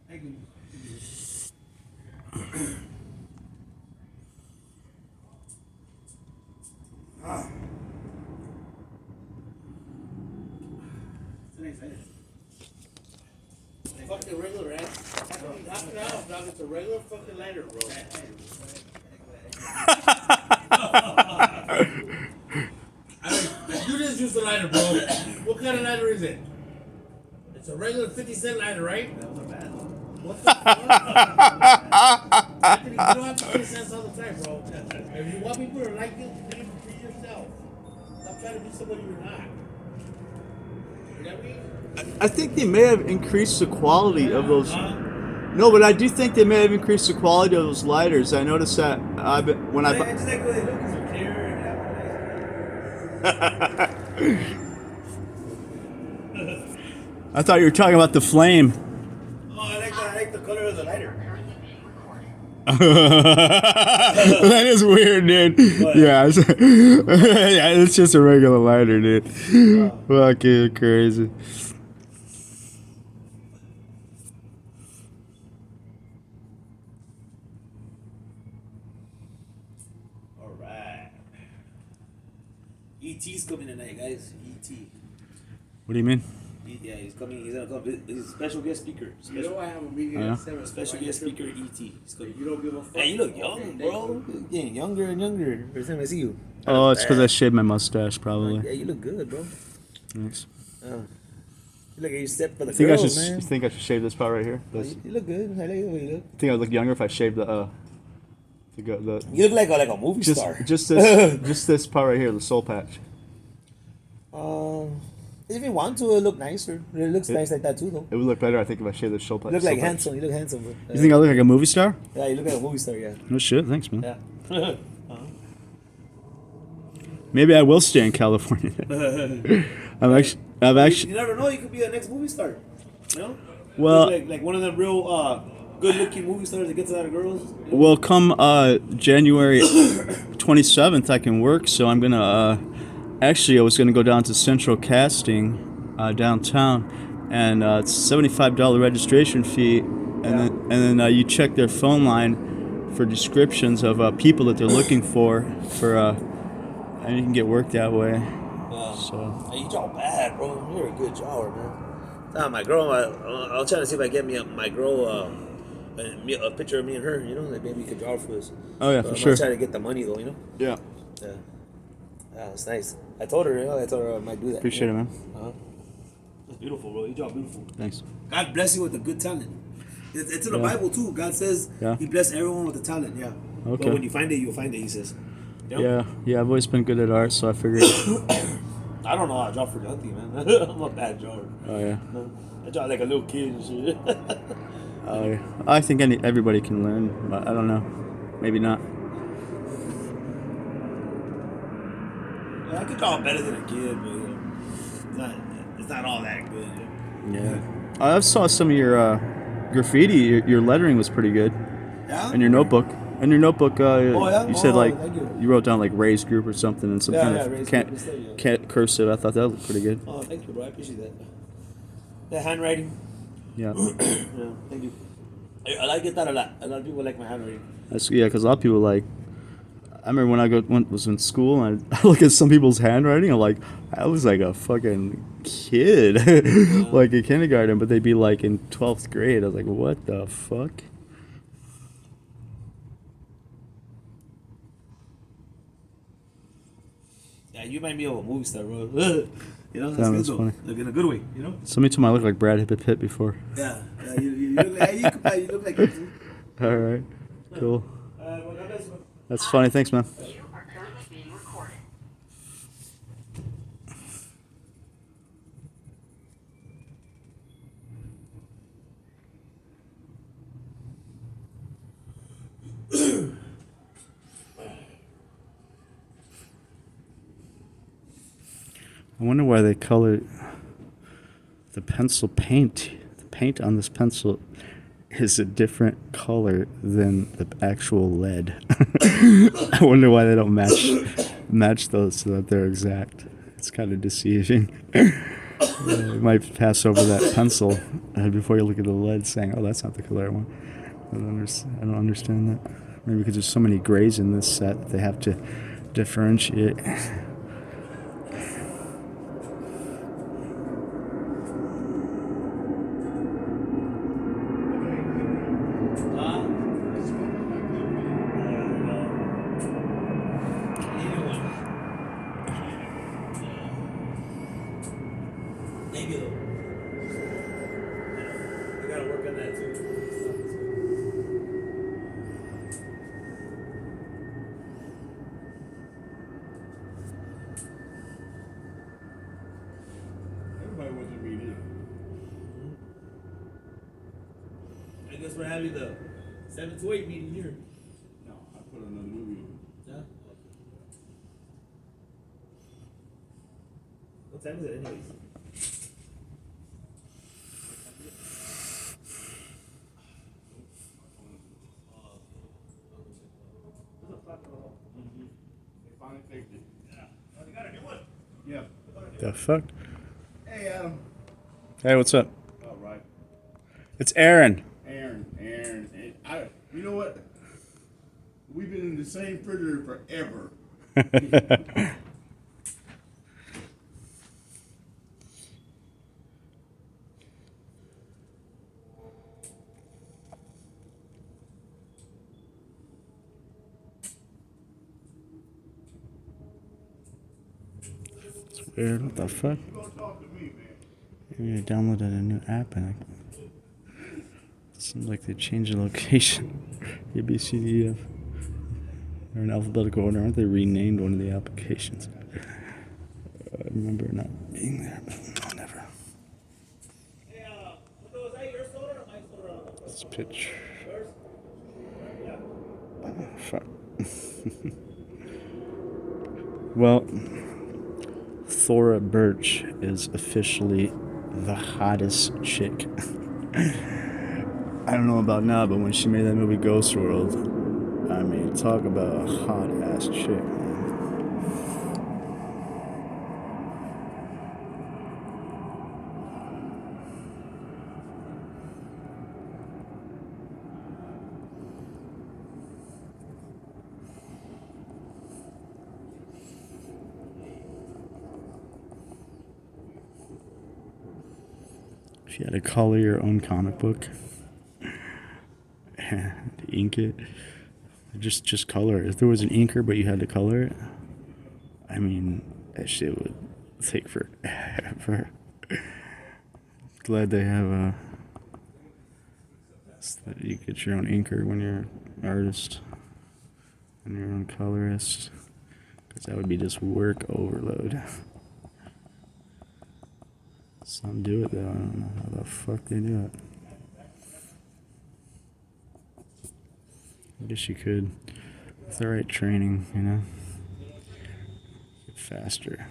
Thank you. It's nice, Fucking regular ass. Knock it off, dog. It's a regular fucking lighter, bro. You just used the lighter, bro. What kind of lighter is it? It's a regular 50-cent lighter, right? That wasn't bad. What the fuck? You don't have to pay cents all the time, bro. If you want people to like you, be yourself. Stop trying to be somebody you're not. You know what I mean? I think they may have increased the quality of those. No, but I do think they may have increased the quality of those lighters. I noticed that when I. I just like the way they look because they're clear and have a nice. I thought you were talking about the flame. Oh, I like the color of the lighter. That is weird, dude. Yeah, it's just a regular lighter, dude. Fucking crazy. All right. ET's coming tonight, guys. ET. What do you mean? Yeah, he's coming. He's gonna come. He's a special guest speaker. You know I have a meeting Yeah. at 7. Special guest speaker ET. He's coming. You don't give a fuck. Hey, you look young, bro. You're getting younger and younger every time I see you. Oh, it's because I shaved my mustache, Yeah, probably. you look good, bro. Thanks. You look like you stepped for the Think girls, I should. man. You think I should shave this part right here? Oh, This. you look good. I like the way you look. Think I would look younger if I shaved the You look like a movie star. just this just this part right here, the soul patch. If you want to look nicer, it looks nice like that too, though. It would look better, I think, if I shaved the soul patch. You look like soul patch. handsome. You look handsome, bro. You think I look like a movie star? Yeah, you look like a movie star. Yeah. No shit. Thanks, man. Yeah. Maybe I will stay in California. I've actually. You never know. You could be the next movie star. You know. Well, like one of them real good-looking movie stars that gets a lot of girls. You know? well, come January 27th, I can work. So I'm gonna. Actually, I was gonna go down to Central Casting, downtown, and it's $75 registration fee, and then you check their phone line for descriptions of people that they're looking for, and you can get work that way. So. Hey, you draw bad, bro. You're a good drawer, man. My girl, I'll try to see if I get my girl a picture of me and her. You know, like maybe you could draw for us. Oh yeah, But for I'm sure. gonna try to get the money though. You know. Yeah. Yeah. Yeah, it's nice. I told her, I might do that. Appreciate it, man. It's beautiful, bro. You draw beautiful. Thanks. God bless you with a good talent. It's in the Bible too. God says He blessed everyone with a talent. Yeah. Okay. But when you find it, you'll find it. He says. You know? Yeah. I've always been good at art, so I figured. I don't know how to draw for nothing, man. I'm a bad drawer. Oh yeah. No. I draw like a little kid and shit. Oh yeah. I think everybody can learn, but I don't know. Maybe not. I could draw better than a kid, but it's not all that good. Yeah. I saw some of your graffiti. Your lettering was pretty good. Yeah. In your notebook. In your notebook, you said like thank you. you wrote down like Ray's group or something and some kind of Ray's group instead, yeah. cursive. I thought that looked pretty good. Oh, thank you, bro. I appreciate that. The handwriting. Yeah. Yeah, thank you. I like it that a lot. A lot of people like my handwriting. Because a lot of people like. I remember when I was in school and I look at some people's handwriting. I'm like, I was like a fucking kid, like in kindergarten, but they'd be like in 12th grade. I was like, what the fuck? Yeah, you remind me of a movie star, bro. You know, That's good though. funny. Like in a good way, you know. Somebody told me I look like Brad Pitt before. Yeah, you look like you look like it too. All right, cool. Well, God bless you. That's funny. Thanks, man. You are currently being recorded. I wonder why they colored the pencil paint. The paint on this pencil is a different color than the actual lead. I wonder why they don't match those so that they're exact. It's kind of deceiving. You might pass over that pencil before you look at the lead, saying, "Oh, that's not the color I want." I don't understand that. Maybe because there's so many grays in this set, they have to differentiate. Maybe though. We gotta work on that too. Everybody wants to read it. I guess we're having the 7 to 8 meeting here. No, I put another movie on. Yeah. What time is it, anyways? They finally fixed it. Yeah. Oh, you got a new one? Yeah. The fuck? Hey, Adam. Hey, what's up? All right. It's Aaron. Aaron. You know what? We've been in the same refrigerator forever. It's weird. What the fuck? You gonna talk to me, man? Maybe I downloaded a new app and it seems like they changed the location. A, B, C, D, E, F. They're in alphabetical order. Aren't they renamed one of the applications? I remember it not being there, but whatever. Hey, was that your soda or my soda? Let's pitch. Yours? Yeah. Fuck. Well, Thora Birch is officially the hottest chick. I don't know about now, but when she made that movie Ghost World, I mean, talk about a hot ass chick, man. If you had to color your own comic book, to ink it, just color it. If there was an inker but you had to color it, I mean, that shit would take forever. Glad they have so that you get your own inker when you're an artist and your own colorist, because that would be just work overload. Some do it though. I don't know how the fuck they do it. I guess you could, with the right training, you know, get faster.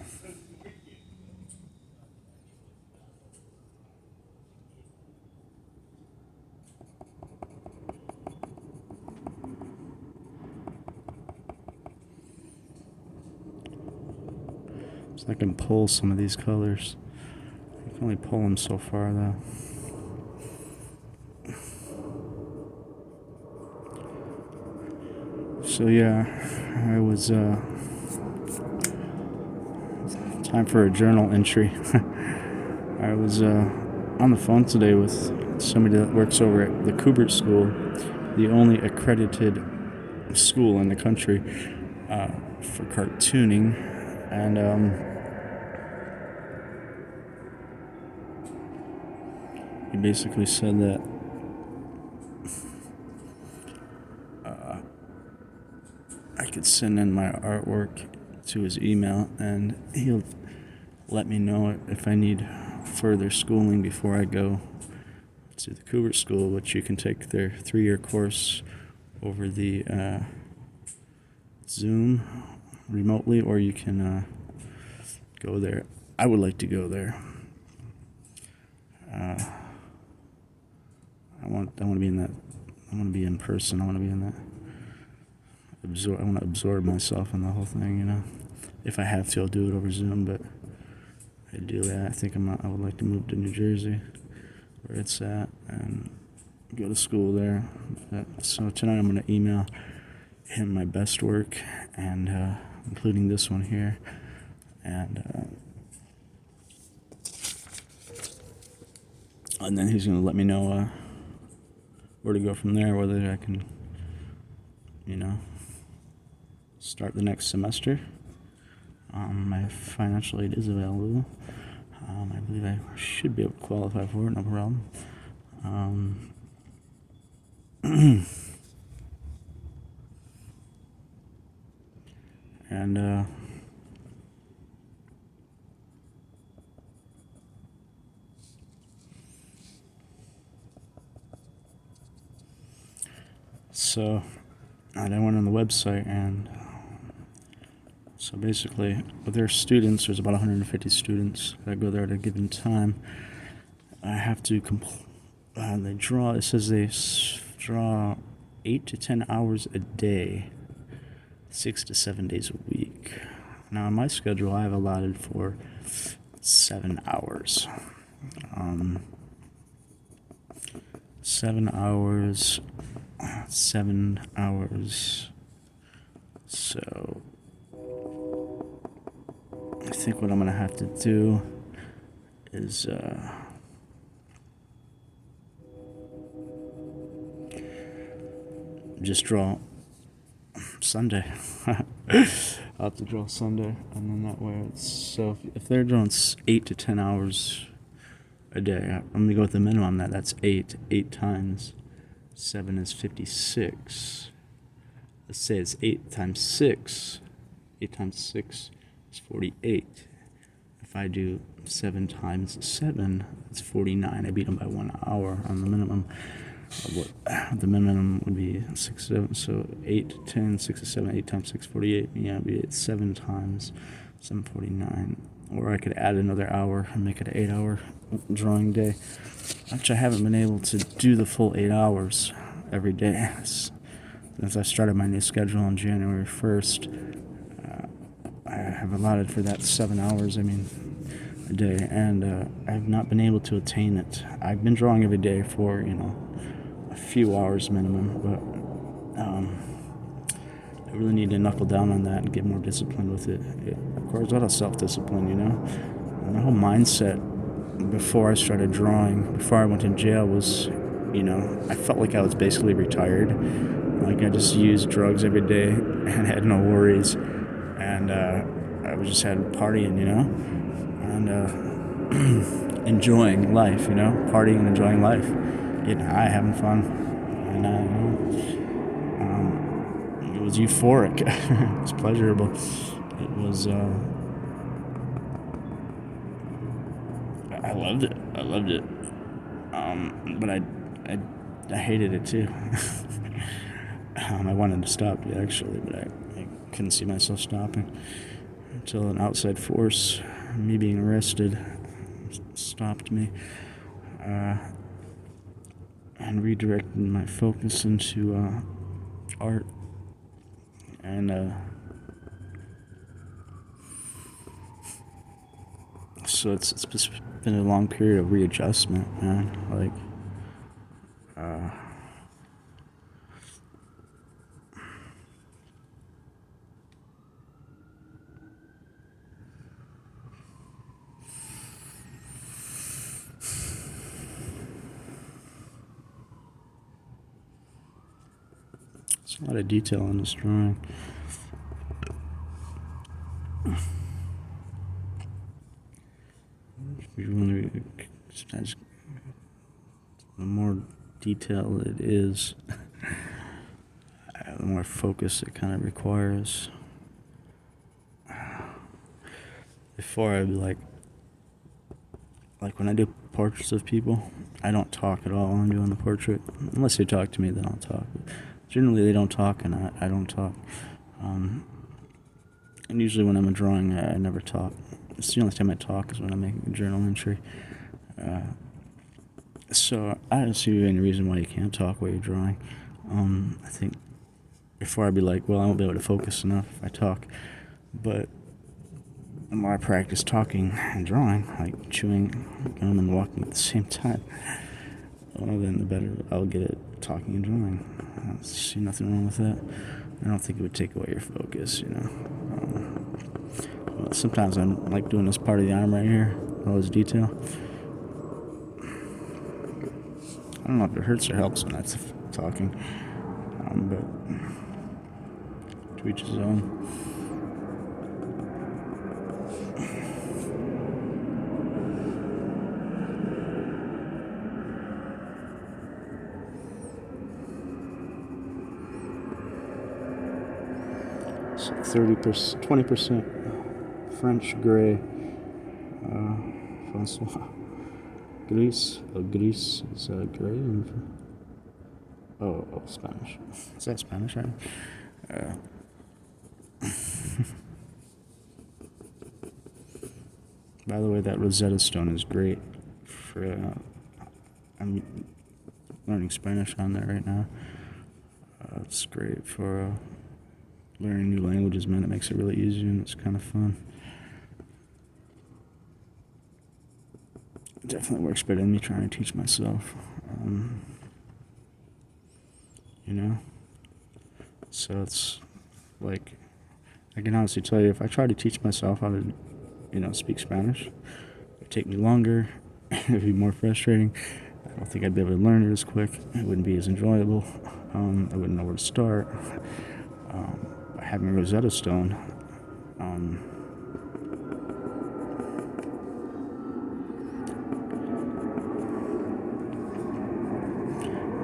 So I can pull some of these colors. I can only pull them so far though. So yeah, I was time for a journal entry. I was on the phone today with somebody that works over at the Kubert School, the only accredited school in the country for cartooning, and he basically said that I could send in my artwork to his email and he'll let me know if I need further schooling before I go to the Kubert School, which you can take their 3-year course over the Zoom remotely, or you can go there. I would like to go there. I want to be in that. I want to be in person. I want to be in that. I want to absorb myself in the whole thing, you know. If I have to, I'll do it over Zoom, but Ideally, I think I would like to move to New Jersey, where it's at, and go to school there. So tonight I'm going to email him my best work, and including this one here, and then he's going to let me know where to go from there, whether I can, start the next semester. My financial aid is available. I believe I should be able to qualify for it, no problem. And so I then went on the website, and so basically, with their students, there's about 150 students that go there at a given time. I have to they draw. It says they draw 8 to 10 hours a day, 6 to 7 days a week. Now, on my schedule, I have allotted for 7 hours. 7 hours, 7 hours. So I think what I'm gonna have to do is just draw Sunday. I'll have to draw Sunday, and then that way so if they're drawing 8 to 10 hours a day, I'm gonna go with the minimum. That's 8 times 7 is 56. Let's say it's 8 times 6. 8 times 6 is 48. If I do 7 times 7, it's 49. I beat them by 1 hour on the minimum. The minimum would be 6, 7, so 8, 10, 6, 7, 8 times 6, 48. Yeah, it'd be 7 times 7, 49. Or I could add another hour and make it an 8-hour drawing day, which I haven't been able to do the full 8 hours every day. Since I started my new schedule on January 1st, I have allotted for that 7 hours, a day, and I have not been able to attain it. I've been drawing every day for, a few hours minimum, but I really need to knuckle down on that and get more disciplined with it. It requires a lot of self-discipline, My whole mindset before I started drawing, before I went to jail, was, I felt like I was basically retired. Like I just used drugs every day and had no worries, and I was just had partying, and enjoying life, partying and enjoying life, getting high, having fun, and it was euphoric. It was pleasurable. It was. I loved it. But I hated it too. I wanted to stop it actually, but I couldn't see myself stopping until an outside force, me being arrested, stopped me, and redirected my focus into art. And so it's been a long period of readjustment, man. There's a lot of detail in this drawing. The more detail it is, the more focus it kind of requires. Before, I'd be like when I do portraits of people, I don't talk at all when I'm doing the portrait. Unless they talk to me, then I'll talk. But generally, they don't talk, and I don't talk. And usually when I'm drawing, I never talk. It's the only time I talk is when I'm making a journal entry. So I don't see any reason why you can't talk while you're drawing. I think before I'd be like, well, I won't be able to focus enough if I talk. But the more I practice talking and drawing, like chewing gum and walking at the same time, well, then the better I'll get at talking and drawing. I see nothing wrong with that. I don't think it would take away your focus, you know. Well, sometimes I'm like doing this part of the arm right here, all this detail. I don't know if it hurts or helps when I'm talking, but to each his own. So 30%, 20% French gray, Francois. Gris, gris is gray. Oh, Spanish. Is that Spanish, right? By the way, that Rosetta Stone is great for. I'm learning Spanish on that right now. It's great for learning new languages, man. It makes it really easy and it's kind of fun. It definitely works better than me trying to teach myself. You know? So it's like, I can honestly tell you, if I try to teach myself how to, speak Spanish, it'd take me longer, it'd be more frustrating. I don't think I'd be able to learn it as quick. It wouldn't be as enjoyable. I wouldn't know where to start. Having a Rosetta Stone,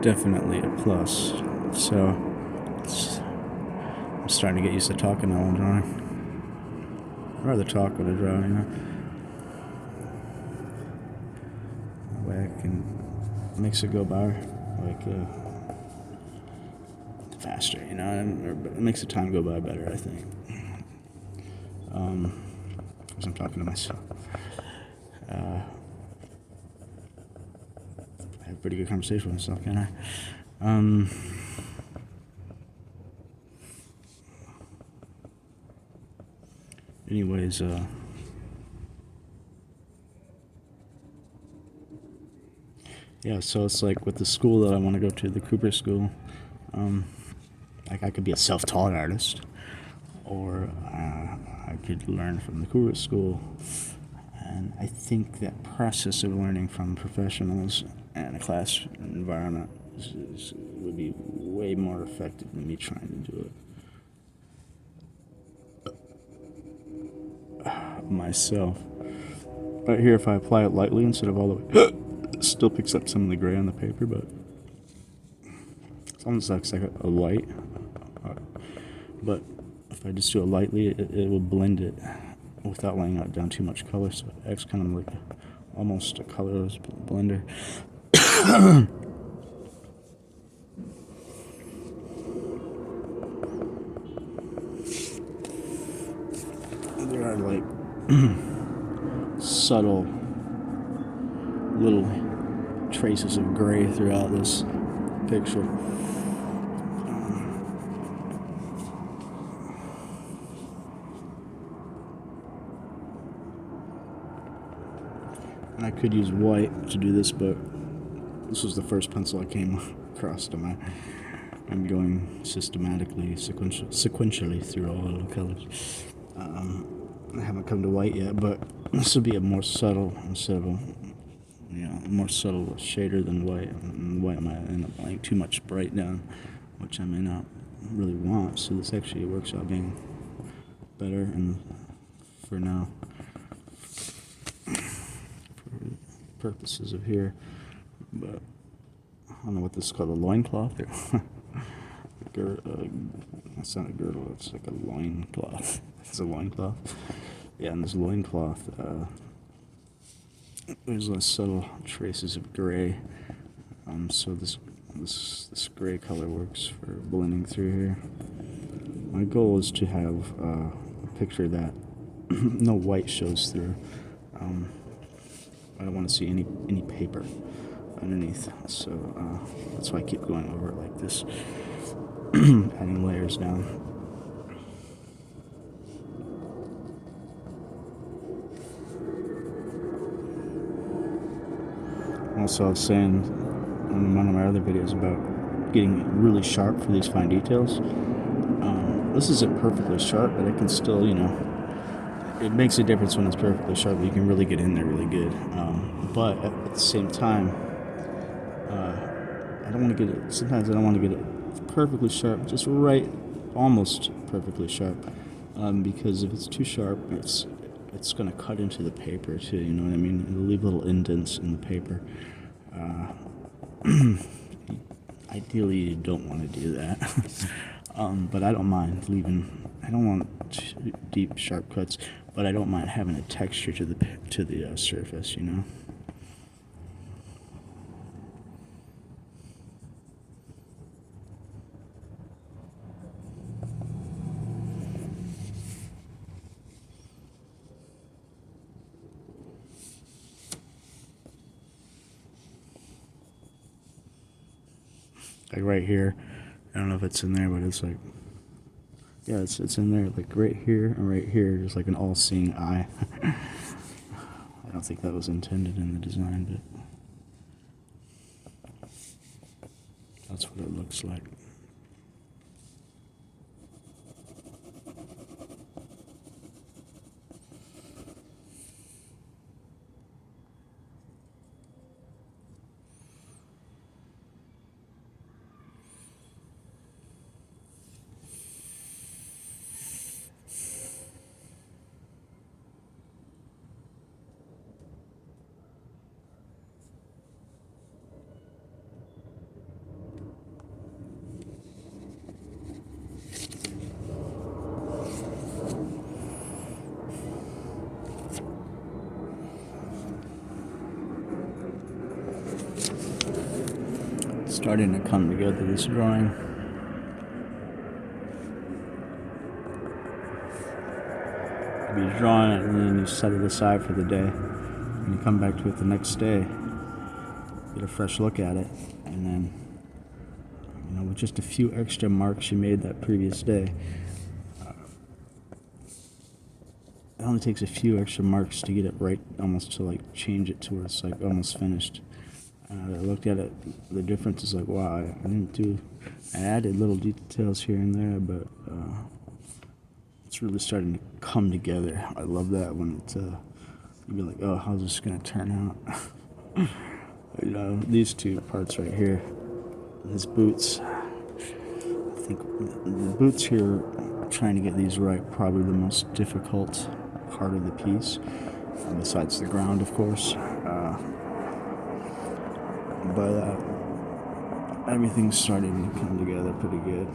definitely a plus. So I'm starting to get used to talking now while drawing. I'd rather talk when I draw, That way I can makes it go by faster, it makes the time go by better, I think. Because I'm talking to myself. I have a pretty good conversation with myself, can't I? Anyways, yeah, so it's like with the school that I want to go to, the Cooper School, like I could be a self-taught artist, or I could learn from the Cooper School. And I think that process of learning from professionals and a class environment would be way more effective than me trying to do it myself. Right here, if I apply it lightly instead of all the way, it still picks up some of the gray on the paper, but it's almost like a light. But if I just do it lightly, it will blend it without laying out down too much color. So it acts kind of like almost a colorless blender. There are like subtle little traces of gray throughout this picture. And I could use white to do this, but this was the first pencil I came across to my. I'm going systematically, sequentially through all of the colors. I haven't come to white yet, but this will be a more subtle instead of a more subtle shader than white. And white might end up laying too much bright down, which I may not really want. So this actually works out being better, and for now, for purposes of here, but I don't know what this is called, a loincloth. It's not a girdle, it's like a loincloth. It's a loincloth. Yeah, and this loincloth, there's less subtle traces of gray. So this gray color works for blending through here. My goal is to have a picture that no white shows through. I don't want to see any paper underneath, so that's why I keep going over it like this, adding layers down. Also, I was saying in one of my other videos about getting really sharp for these fine details. This isn't perfectly sharp, but it can still, it makes a difference when it's perfectly sharp. You can really get in there really good. But at the same time, I don't want to get it. Sometimes I don't want to get it perfectly sharp, just right, almost perfectly sharp. Because if it's too sharp, it's going to cut into the paper too. You know what I mean? It'll leave little indents in the paper. Ideally, you don't want to do that. But I don't mind leaving. I don't want deep, sharp cuts, but I don't mind having a texture to the surface. Like right here, I don't know if it's in there, but it's like, yeah, it's in there, like right here and right here, just like an all-seeing eye. I don't think that was intended in the design, but that's what it looks like. Starting to come together, this drawing. You draw it and then you set it aside for the day. And you come back to it the next day, get a fresh look at it, and then, with just a few extra marks you made that previous day. It only takes a few extra marks to get it right, almost to like change it to where it's like almost finished. I looked at it, the difference is like, wow, I added little details here and there, but it's really starting to come together. I love that when you'd be like, oh, how's this going to turn out? These two parts right here, his boots, I think the boots here, trying to get these right, probably the most difficult part of the piece, besides the ground, of course. But everything's starting to come together pretty good.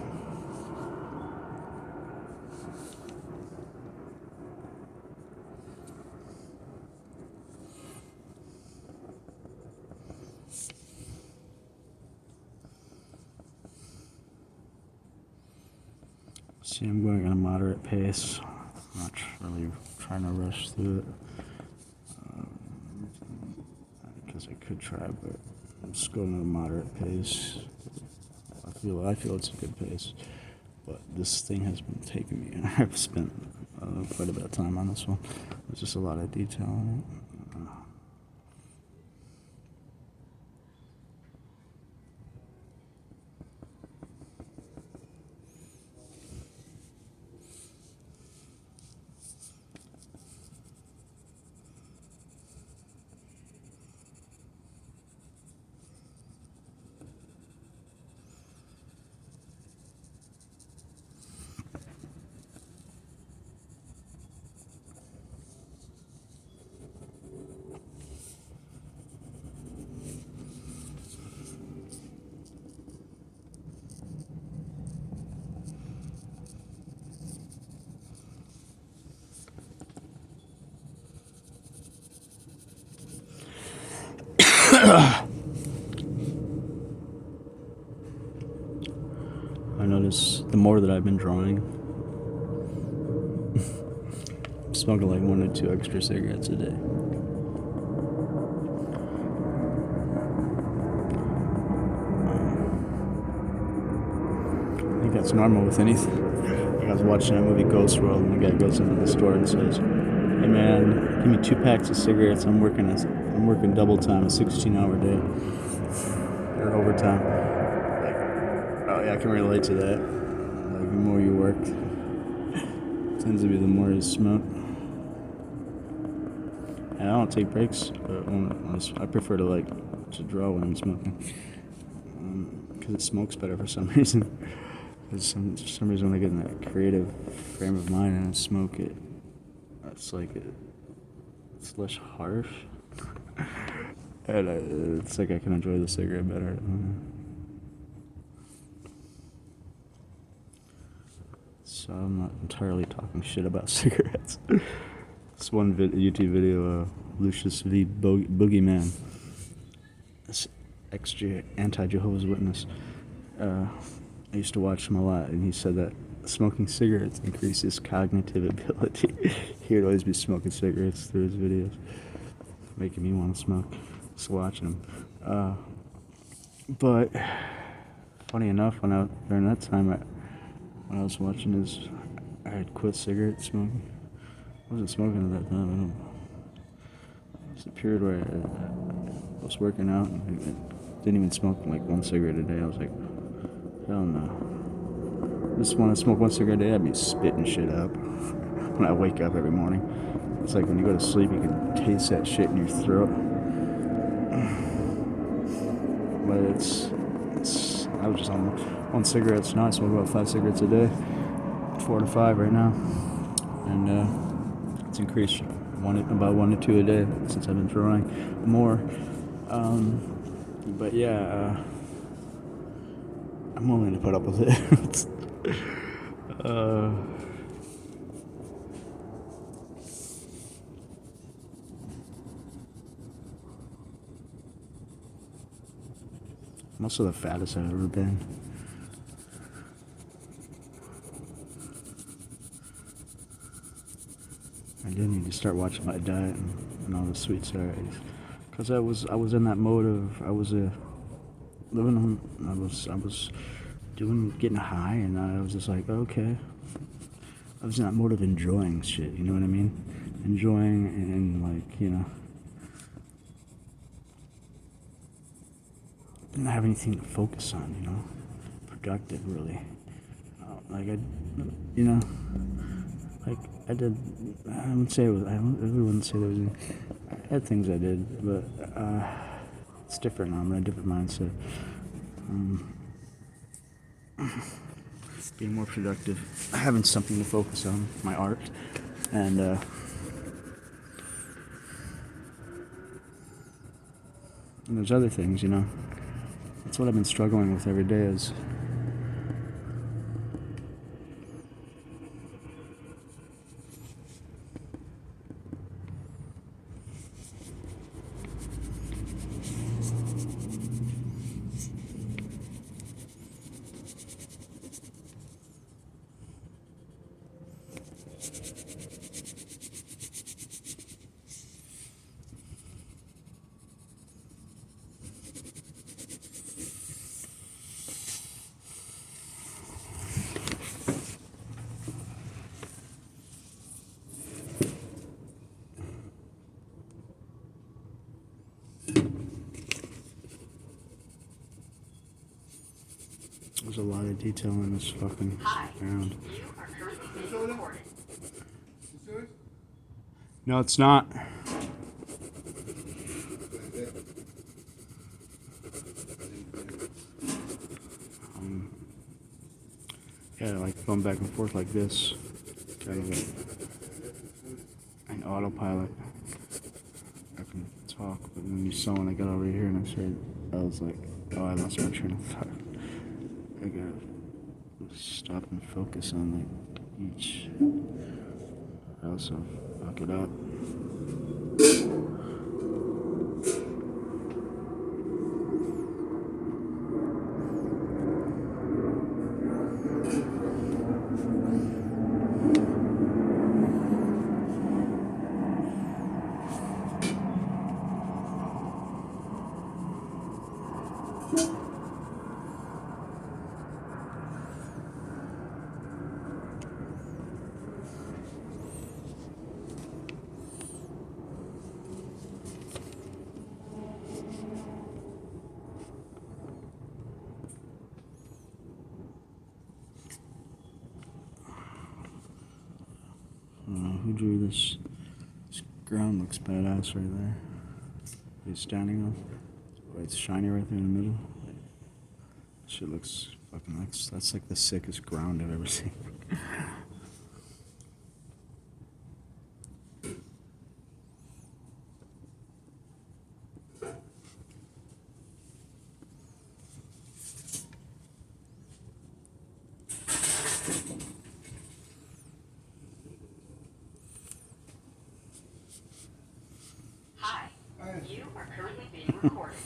See, I'm going at a moderate pace. I'm not really trying to rush through it. Because I could try, but I'm just going at a moderate pace. I feel it's a good pace, but this thing has been taking me, and I've spent quite a bit of time on this one. There's just a lot of detail in it. I notice the more that I've been drawing, I'm smoking like 1 or 2 extra cigarettes a day. I think that's normal with anything. Like I was watching that movie Ghost World, and the guy goes into the store and says, "Hey man, give me 2 packs of cigarettes. I'm working I'm working double time, a 16-hour day, or overtime. Like, oh yeah, I can relate to that. Like the more you work, tends to be the more you smoke. And I don't take breaks, but I prefer to draw when I'm smoking, because it smokes better for some reason. Because for some reason when I get in that creative frame of mind and I smoke it, it's less harsh. And it's like I can enjoy the cigarette better. So I'm not entirely talking shit about cigarettes. This one YouTube video, Lucius v. Boogeyman, this anti-Jehovah's Witness. I used to watch him a lot, and he said that smoking cigarettes increases cognitive ability. He would always be smoking cigarettes through his videos, making me want to smoke. Just watching him. But funny enough, during that time, when I was watching his, I had quit cigarette smoking. I wasn't smoking at that time. It was a period where I was working out and I didn't even smoke like one cigarette a day. I was like, hell no. I just want to smoke one cigarette a day. I'd be spitting shit up when I wake up every morning. It's like when you go to sleep, you can taste that shit in your throat. But I was just on cigarettes. Now I smoke about 5 cigarettes a day, 4 to 5 right now, and it's increased about 1 to 2 a day since I've been drawing more. But yeah, I'm willing to put up with it. I'm also the fattest I've ever been. I do need to start watching my diet and all the sweets already. Because I was in that mode of, I was getting high, and I was just like, okay. I was in that mode of enjoying shit, you know what I mean? Enjoying and like, you know, didn't have anything to focus on, you know, productive really. Like I did. I wouldn't say it was. I really wouldn't say there was. I had things I did, but it's different now. I'm in a different mindset. Being more productive, having something to focus on, my art, and there's other things, you know. That's what I've been struggling with every day is there's a lot of detail in this fucking ground. You are currently being recorded. No, it's not. Yeah, like going back and forth like this, kind of an autopilot. I can talk, but when you saw when I got over here and I was like, oh, I lost my train of thought. I gotta stop and focus on like each. I also fuck it up. who drew this? This ground looks badass right there. He's standing on. Oh, it's shiny right there in the middle. Shit looks fucking. That's like the sickest ground I've ever seen. Hi. You are currently being recorded.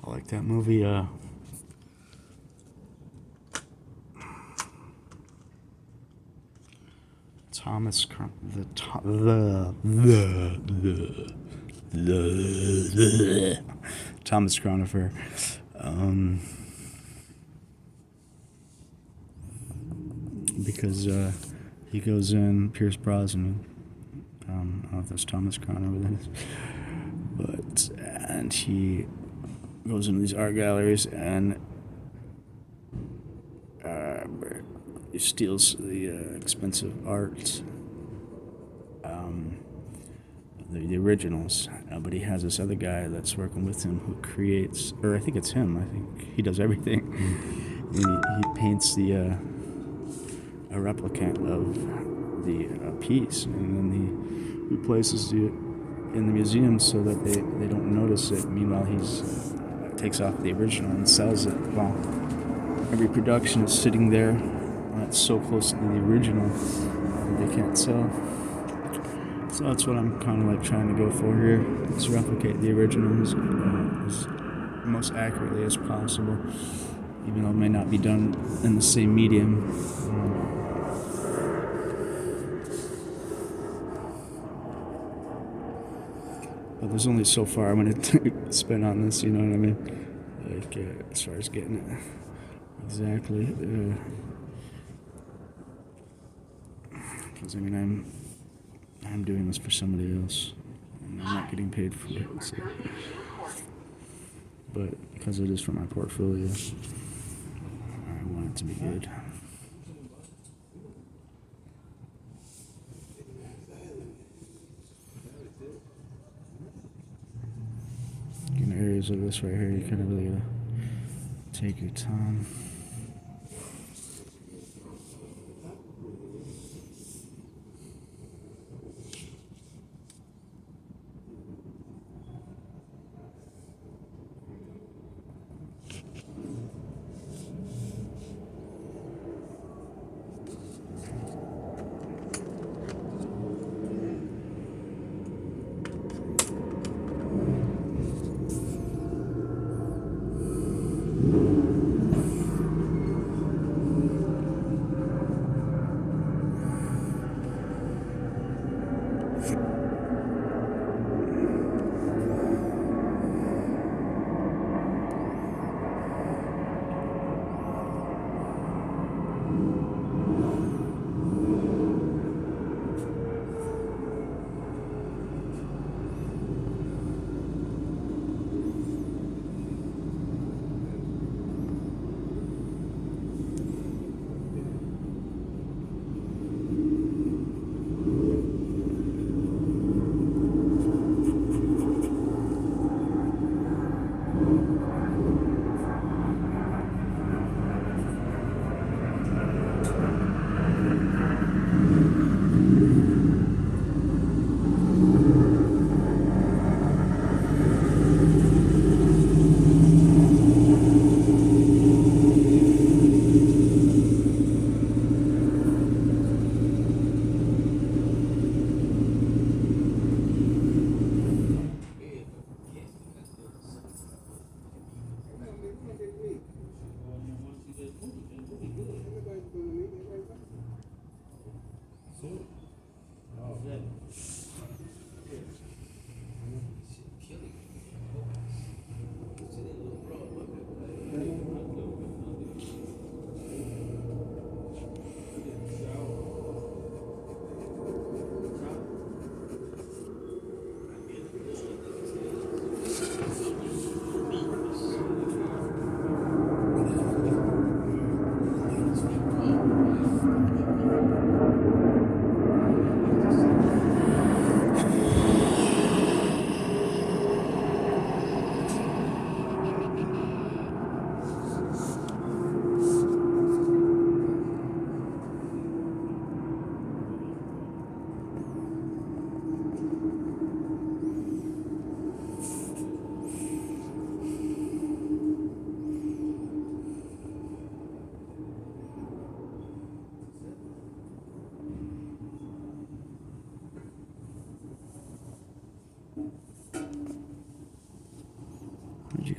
I like that movie. Thomas Crown, the Thomas Crown Affair. Because he goes in, Pierce Brosnan. I don't know if that's Thomas Crown over there, and he goes into these art galleries and he steals the expensive art, the originals. But he has this other guy that's working with him who creates, or I think it's him. I think he does everything. And he paints a replicant of the piece, and then he replaces it in the museum so that they don't notice it. Meanwhile, he's takes off the original and sells it. While every production is sitting there that's so close to the original that they can't sell. So that's what I'm kind of like trying to go for here. Is replicate the original as most accurately as possible, even though it may not be done in the same medium. But there's only so far I'm going to spend on this, you know what I mean? Like, as far as getting it exactly. Because, I mean, I'm doing this for somebody else, and I'm not getting paid for it. So. But because it is for my portfolio, I want it to be good. In areas of this right here, you kind of really gotta take your time.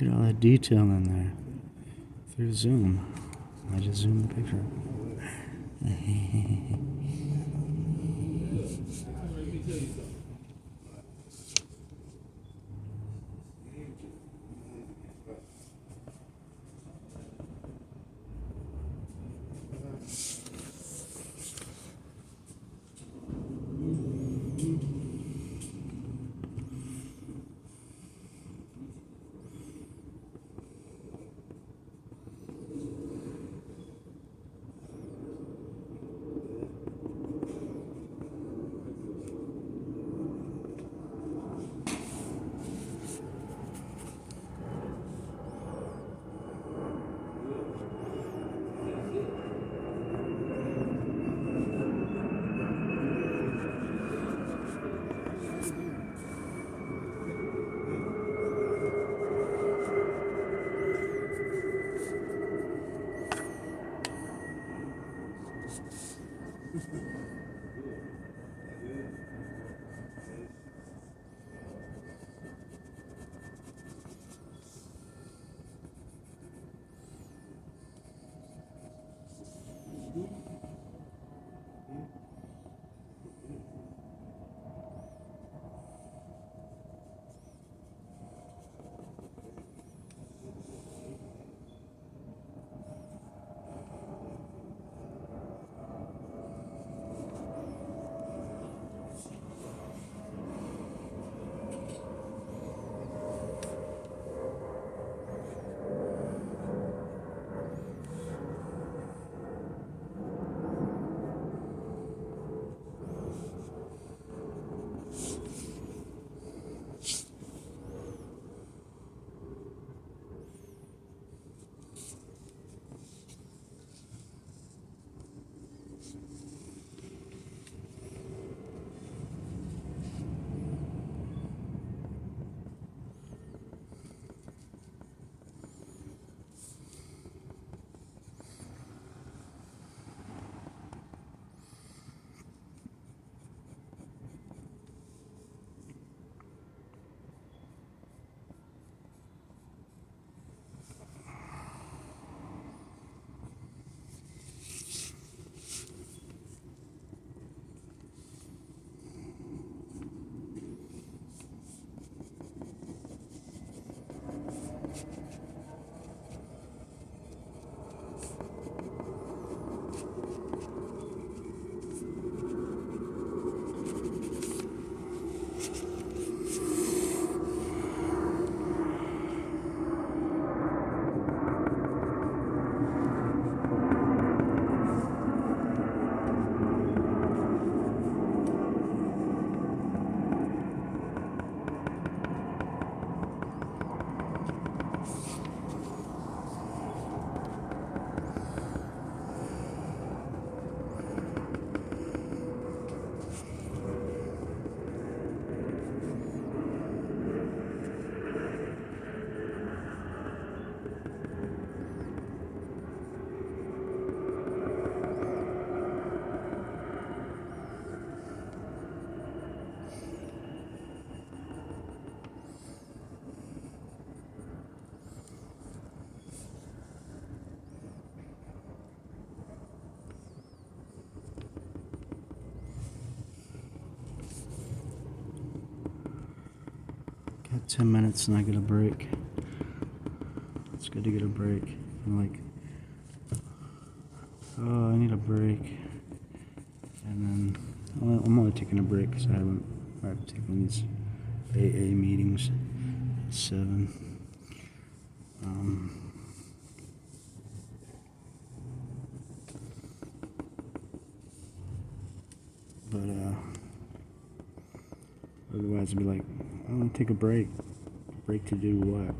you get all that detail in there? Through Zoom. I just zoomed the picture. Got 10 minutes and I get a break. It's good to get a break. I'm like, oh, I need a break. And then I'm only taking a break because I've taken these AA meetings at 7. But otherwise I'd be like, I want to take a break. Break to do what?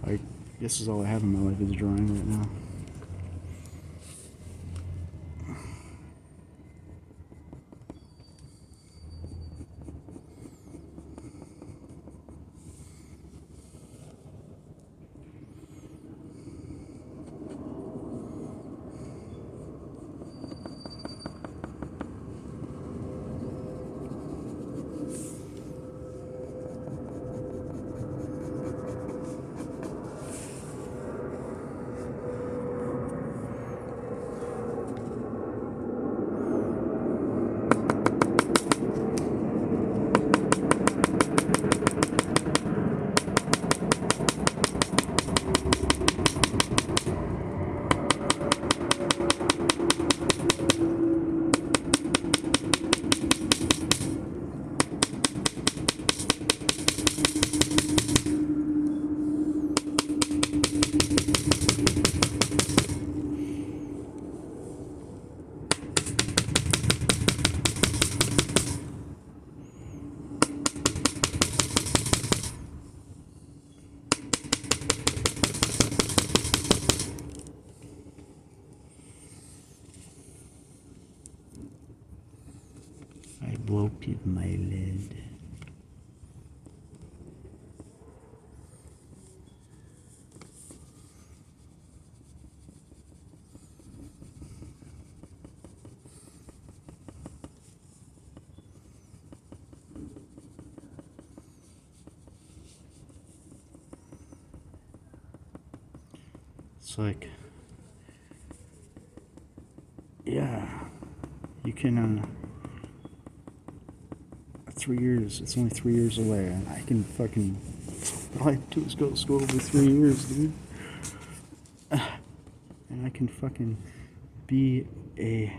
I guess this is all I have in my life is drawing right now. Woken my lid. It's like, yeah, you can, 3 years, it's only 3 years away, and I can fucking, all I have to do is go to school for 3 years, dude. And I can fucking be a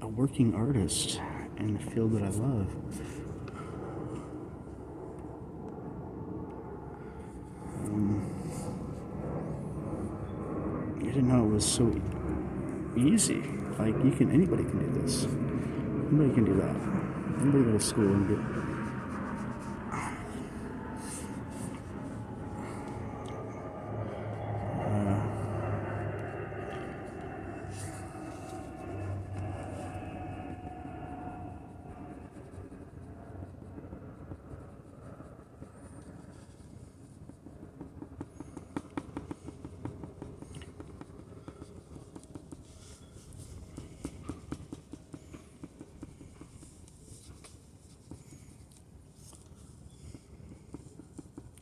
working artist in the field that I love. I didn't know it was so easy. Like, anybody can do this. Anybody can do that. Anybody go to school and get.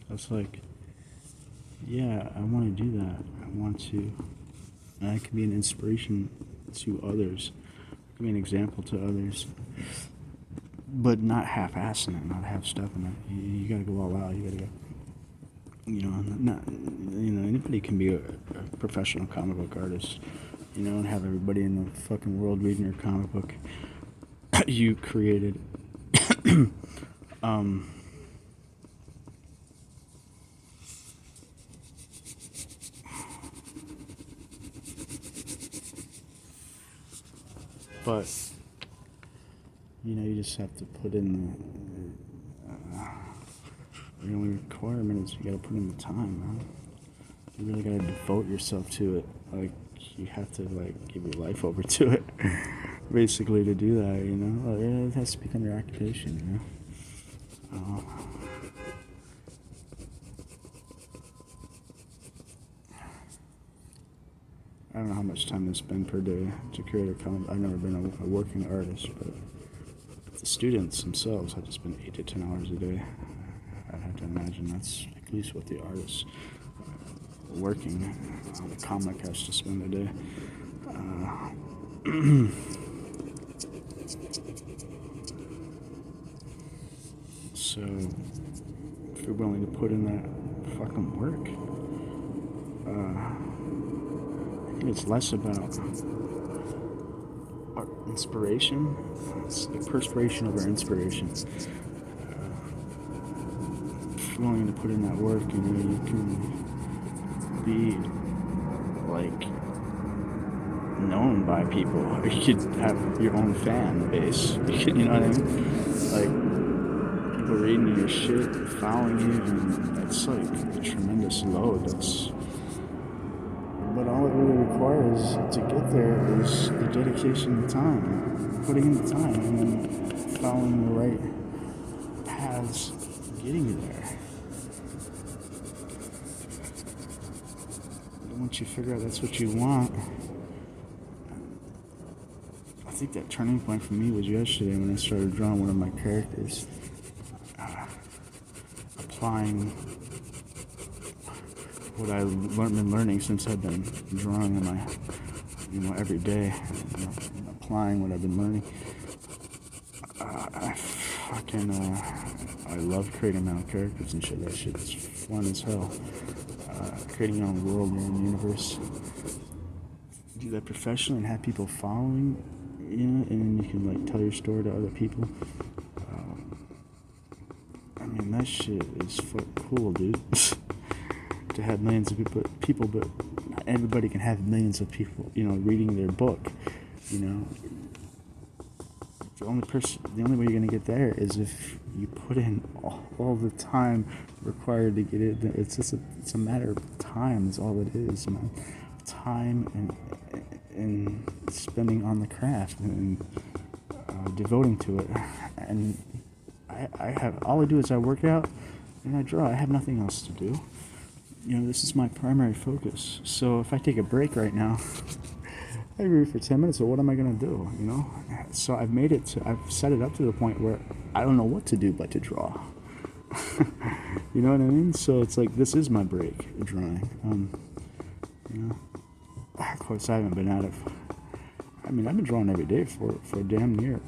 I was like, yeah, I want to do that. I want to. And I can be an inspiration to others. I can be an example to others. But not half-assing it, not half-stepping it. You gotta go all out. You gotta go. Anybody can be a professional comic book artist, and have everybody in the fucking world reading your comic book you created. But you just have to put in the only requirement is you gotta put in the time, man. You really gotta devote yourself to it. Like, you have to give your life over to it, basically, to do that. It has to become your occupation. I don't know how much time I spend per day to create a comic. I've never been a working artist, but the students themselves have to spend 8 to 10 hours a day. I'd have to imagine that's at least what the artist working on the comic has to spend a day. So, if you're willing to put in that fucking work, I think it's less about art inspiration. It's the perspiration over inspiration. If you're willing to put in that work, you can be known by people. You could have your own fan base. You know what I mean? People reading your shit, following you, and that's a tremendous load. But all it really requires to get there is the dedication and time, putting in the time, and then following the right paths, getting you there. And once you figure out that's what you want, I think that turning point for me was yesterday when I started drawing one of my characters, applying what I've been learning since I've been drawing in my, every day, applying what I've been learning. I love creating my own characters and shit. That shit's fun as hell. Creating your own world, your own universe. Do that professionally and have people following, and then you can tell your story to other people. That shit is cool, dude. To have millions of people, but not everybody can have millions of people, reading their book. The only way you're gonna get there is if you put in all the time required to get it. It's a matter of time. Is all it is, man. Time and spending on the craft, and devoting to it, and I have all I do is I work out and I draw. I have nothing else to do. This is my primary focus. So if I take a break right now, I agree for 10 minutes. So what am I gonna do? So I've set it up to the point where I don't know what to do but to draw. You know what I mean? So it's like this is my break, drawing. Of course, I haven't been at it. I've been drawing every day for damn near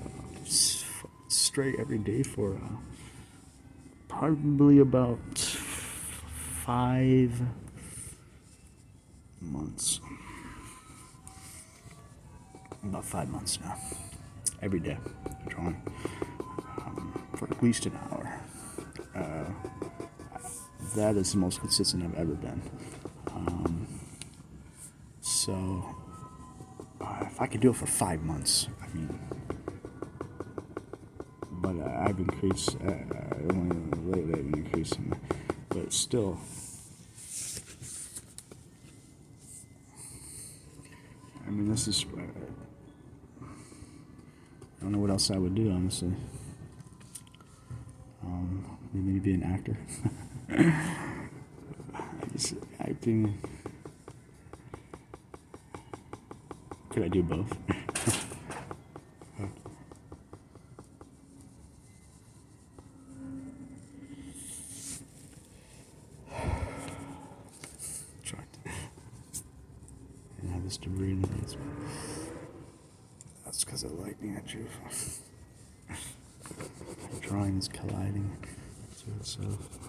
straight every day for probably about 5 months. About 5 months now. Every day, drawing for at least an hour. That is the most consistent I've ever been. So, if I could do it for 5 months, but I've increased. Lately, I've been increasing, but still. This is. I don't know what else I would do, honestly. Maybe be an actor. Acting. Could I do both? And have this debris in the basement. That's because of lightning at you. The drawing is colliding to itself.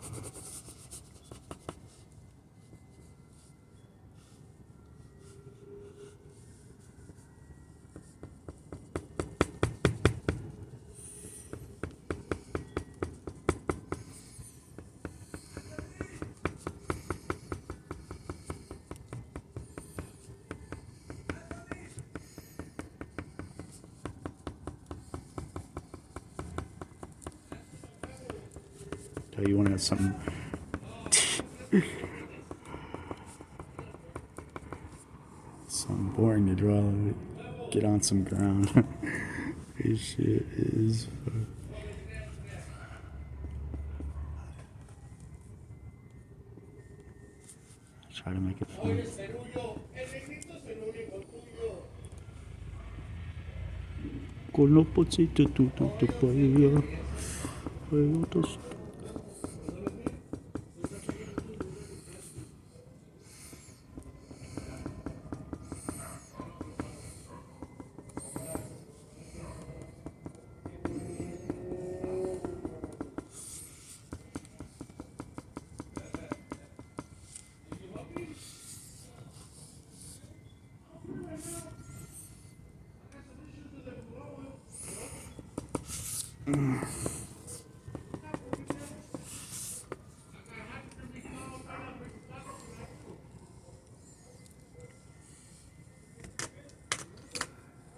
Tell you want to have something. Something boring to draw. Get on some ground. This shit is. Try to make it fun. Con los pocitos tu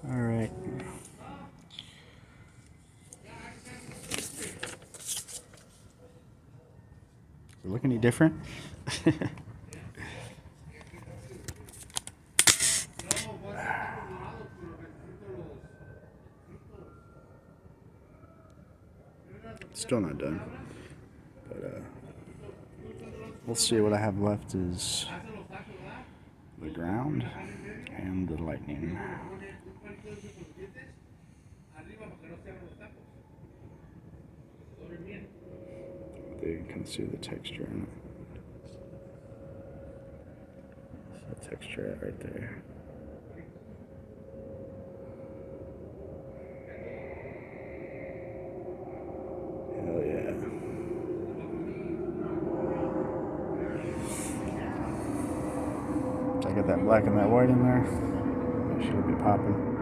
All right. Does it look any different? Still not done, but we'll see. What I have left is the ground and the lightning. There you can see the texture in it. That's the texture right there. Hell yeah. I got that black and that white in there. It should be popping.